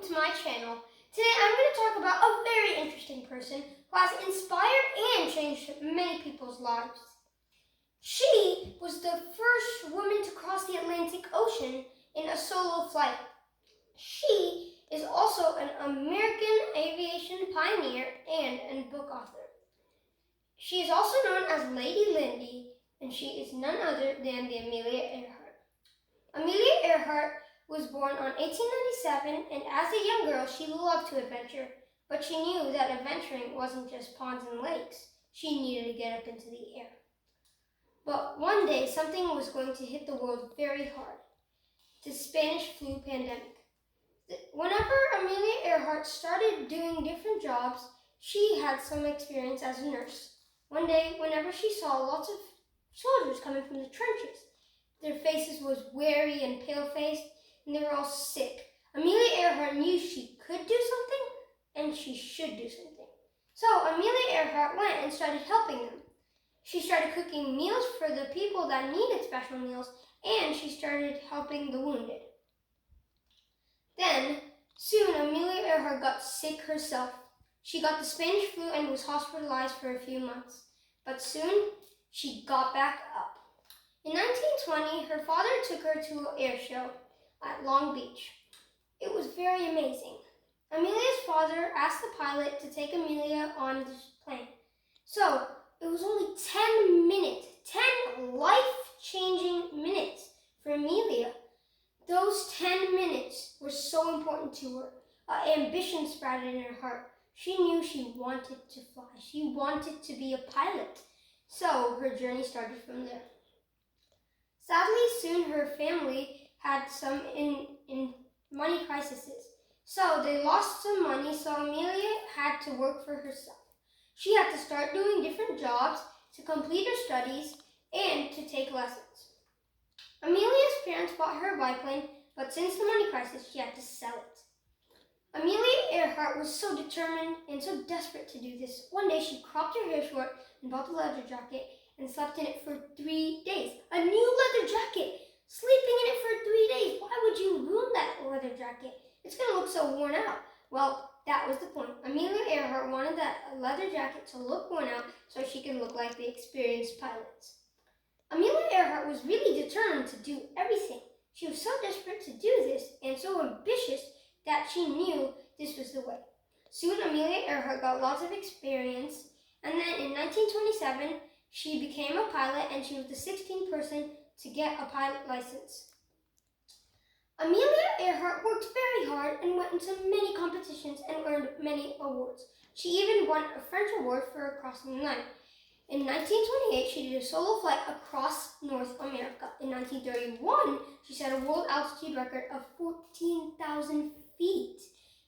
to my channel. Today I'm going to talk about a very interesting person who has inspired and changed many people's lives. She was the first woman to cross the Atlantic Ocean in a solo flight. She is also an American aviation pioneer and a book author. She is also known as Lady Lindy, and she is none other than the Amelia Earhart. Amelia Earhart was born on 1897, and as a young girl, she loved to adventure, but she knew that adventuring wasn't just ponds and lakes. She needed to get up into the air. But one day, something was going to hit the world very hard: the Spanish flu pandemic. Whenever Amelia Earhart started doing different jobs, she had some experience as a nurse. One day, whenever she saw lots of soldiers coming from the trenches, their faces was weary and pale-faced, and they were all sick. Amelia Earhart knew she could do something, and she should do something. So Amelia Earhart went and started helping them. She started cooking meals for the people that needed special meals, and she started helping the wounded. Then, soon Amelia Earhart got sick herself. She got the Spanish flu and was hospitalized for a few months. But soon, she got back up. In 1920, her father took her to an air show at Long Beach. It was very amazing. Amelia's father asked the pilot to take Amelia on the plane. So, it was only 10 minutes, 10 life-changing minutes for Amelia. Those 10 minutes were so important to her. Ambition sprouted in her heart. She knew she wanted to fly. She wanted to be a pilot. So her journey started from there. Sadly, soon her family had some in money crises. So they lost some money, so Amelia had to work for herself. She had to start doing different jobs to complete her studies and to take lessons. Amelia's parents bought her a biplane, but since the money crisis, she had to sell it. Amelia Earhart was so determined and so desperate to do this. One day she cropped her hair short and bought the leather jacket and slept in it for 3 days. A new leather jacket! Sleeping in it for 3 days! Why would you ruin that leather jacket? It's going to look so worn out. Well, that was the point. Amelia Earhart wanted that leather jacket to look worn out so she could look like the experienced pilots. Amelia Earhart was really determined to do everything. She was so desperate to do this and so ambitious that she knew this was the way. Soon Amelia Earhart got lots of experience, and then in 1927 she became a pilot, and she was the 16th person to get a pilot license. Amelia Earhart worked very hard and went into many competitions and earned many awards. She even won a French award for crossing the line. In 1928, she did a solo flight across North America. In 1931, she set a world altitude record of 14,000 feet.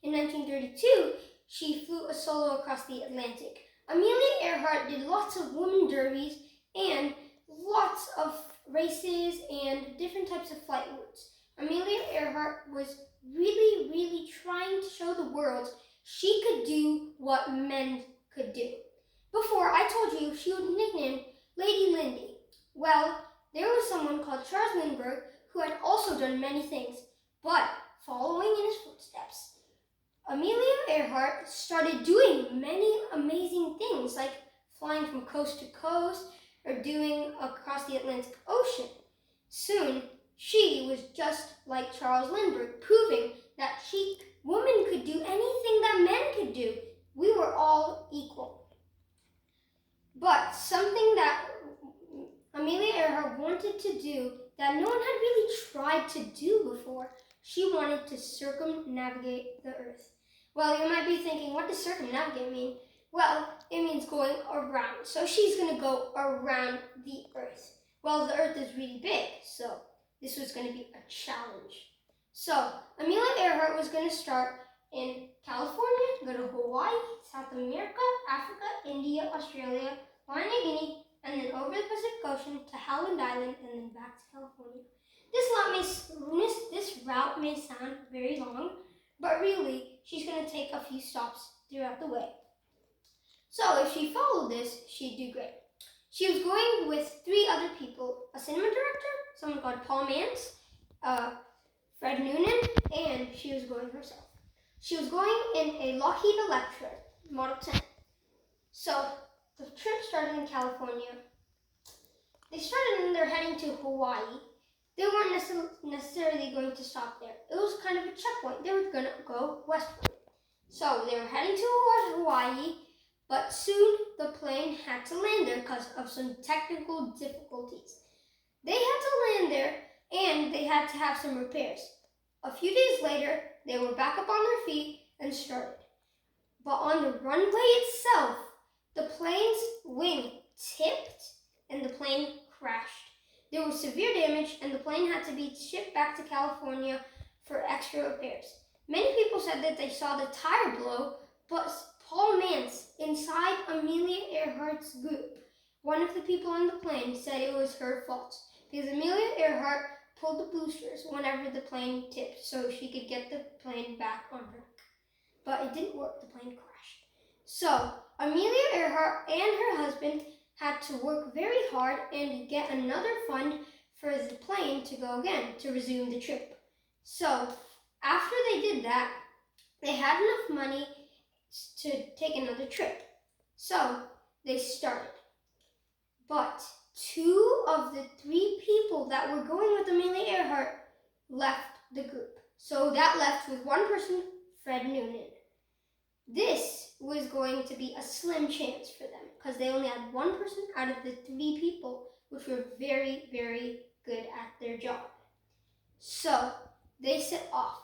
In 1932, she flew a solo across the Atlantic. Amelia Earhart did lots of women derbies and lots of races and different types of flight routes. Amelia Earhart was really trying to show the world she could do what men could do. Before, I told you she was nicknamed Lady Lindy. Well, there was someone called Charles Lindbergh who had also done many things, but following in his footsteps. Amelia Earhart started doing many amazing things, like flying from coast to coast or doing across the Atlantic Ocean. Soon, she was just like Charles Lindbergh, proving that women could do anything that men could do. We were all equal. But something that Amelia Earhart wanted to do that no one had really tried to do before, she wanted to circumnavigate the Earth. Well, you might be thinking, what does circumnavigate mean? Well, it means going around. So she's going to go around the Earth. Well, the Earth is really big, so this was going to be a challenge. So Amelia Earhart was going to start in California, go to Hawaii, South America, Africa, India, Australia, Papua New Guinea, and then over the Pacific Ocean to Howland Island, and then back to California. This route may sound very long, but really, she's going to take a few stops throughout the way. So if she followed this, she'd do great. She was going with 3 other people: a cinema director, someone called Paul Mantz, Fred Noonan, and she was going herself. She was going in a Lockheed Electra Model 10. So the trip started in California. They started and they're heading to Hawaii. They weren't necessarily going to stop there. It was kind of a checkpoint. They were going to go westward. So they were heading to Hawaii, but soon the plane had to land there because of some technical difficulties. They had to land there and they had to have some repairs. A few days later, they were back up on their feet and started. But on the runway itself, the plane's wing tipped and the plane crashed. There was severe damage and the plane had to be shipped back to California for extra repairs. Many people said that they saw the tire blow, but Paul Mance, inside Amelia Earhart's group, one of the people on the plane, said it was her fault because Amelia Earhart pulled the boosters whenever the plane tipped so she could get the plane back on her. But it didn't work, the plane crashed. So Amelia Earhart and her husband had to work very hard and get another fund for the plane to go again, to resume the trip. So after they did that, they had enough money to take another trip. So they started. But 2 of the 3 people that were going with Amelia Earhart left the group. So that left with one person, Fred Noonan. This was going to be a slim chance for them because they only had one person out of the 3 people which were very, very good at their job. So they set off.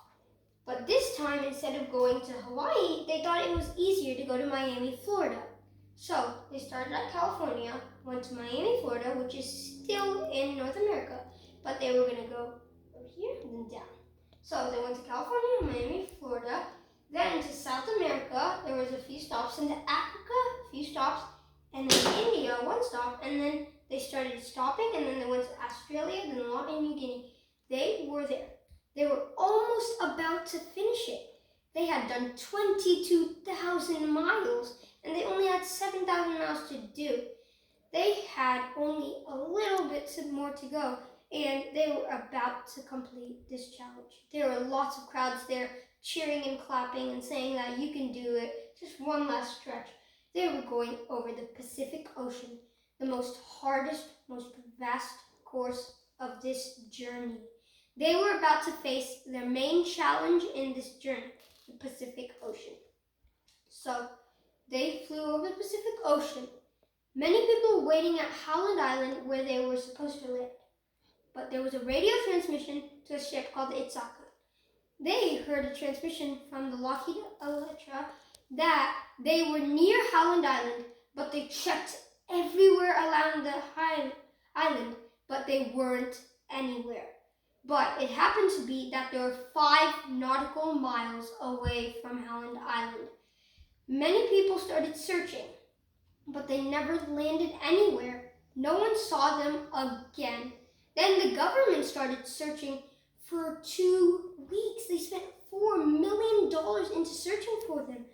But this time, instead of going to Hawaii, they thought it was easier to go to Miami, Florida. So they started at California, went to Miami, Florida, which is still in North America, but they were going to go over here and then down. So they went to California, Miami, Florida, then to South America. There was a few stops, into Africa, a few stops, and then India, 1 stop, and then they started stopping, and then they went to Australia, then New Guinea. They were there. They were almost about to finish it. They had done 22,000 miles, and they only had 7,000 miles to do. They had only a little bit more to go, and they were about to complete this challenge. There were lots of crowds there cheering and clapping and saying that you can do it, just one last stretch. They were going over the Pacific Ocean, the most hardest, most vast course of this journey. They were about to face their main challenge in this journey, the Pacific Ocean. So they flew over the Pacific Ocean. Many people were waiting at Howland Island where they were supposed to land. But there was a radio transmission to a ship called the Ithaca. They heard a transmission from the Lockheed Electra that they were near Howland Island, but they checked everywhere around the island, but they weren't anywhere. But it happened to be that they were 5 nautical miles away from Howland Island. Many people started searching, but they never landed anywhere. No one saw them again. Then the government started searching for 2 weeks. They spent $4 million into searching for them.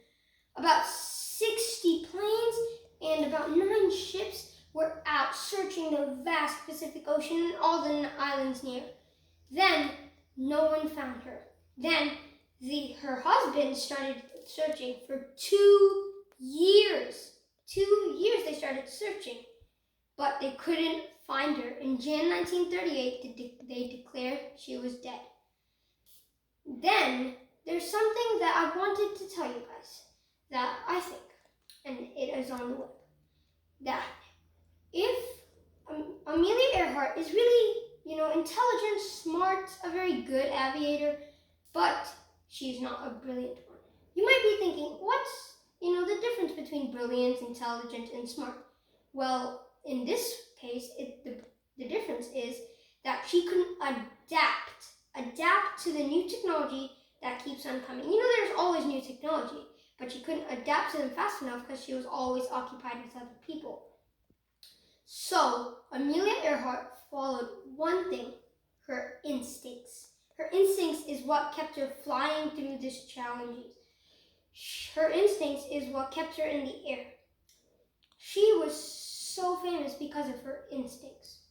About 60 planes and about 9 ships were out searching the vast Pacific Ocean and all the islands near. Then no one found her. Then her husband started searching for 2 years. 2 years they started searching, but they couldn't find her. In Jan 1938, they declared she was dead. Then there's something that I wanted to tell you guys that I think, and it is on the web, that if Amelia Earhart is really, intelligent, smart, a very good aviator, but she's not a brilliant one. You might be thinking, what's, the difference between brilliant, intelligent, and smart? Well, in this case, the difference is that she couldn't adapt to the new technology that keeps on coming. There's always new technology, but she couldn't adapt to them fast enough because she was always occupied with other people. So Amelia Earhart followed one thing, her instincts. Her instincts is what kept her flying through these challenges. Her instincts is what kept her in the air. She was so famous because of her instincts.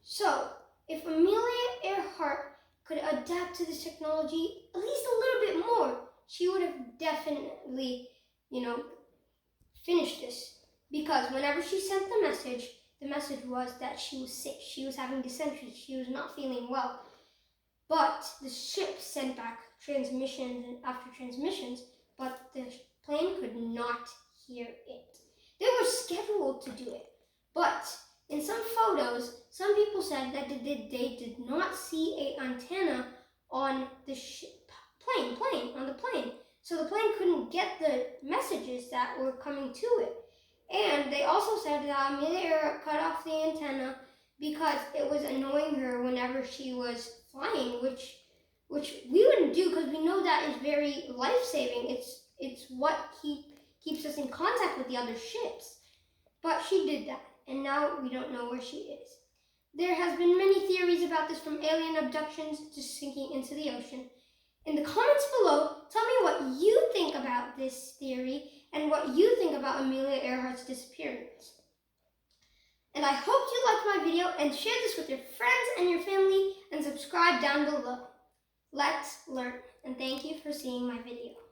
So if Amelia Earhart could adapt to this technology at least a little bit more, definitely, finish this. Because whenever she sent the message was that she was sick. She was having dysentery. She was not feeling well. But the ship sent back transmissions after transmissions, but the plane could not hear it. They were scheduled to do it, but in some photos, some people said that they did not see an antenna on the plane. So the plane couldn't get the messages that were coming to it. And they also said that Amelia Earhart cut off the antenna because it was annoying her whenever she was flying, which we wouldn't do because we know that is very life-saving. It's what keeps us in contact with the other ships. But she did that, and now we don't know where she is. There has been many theories about this, from alien abductions to sinking into the ocean. In the comments below, tell me what you think about this theory and what you think about Amelia Earhart's disappearance. And I hope you liked my video, and share this with your friends and your family, and subscribe down below. Let's learn, and thank you for seeing my video.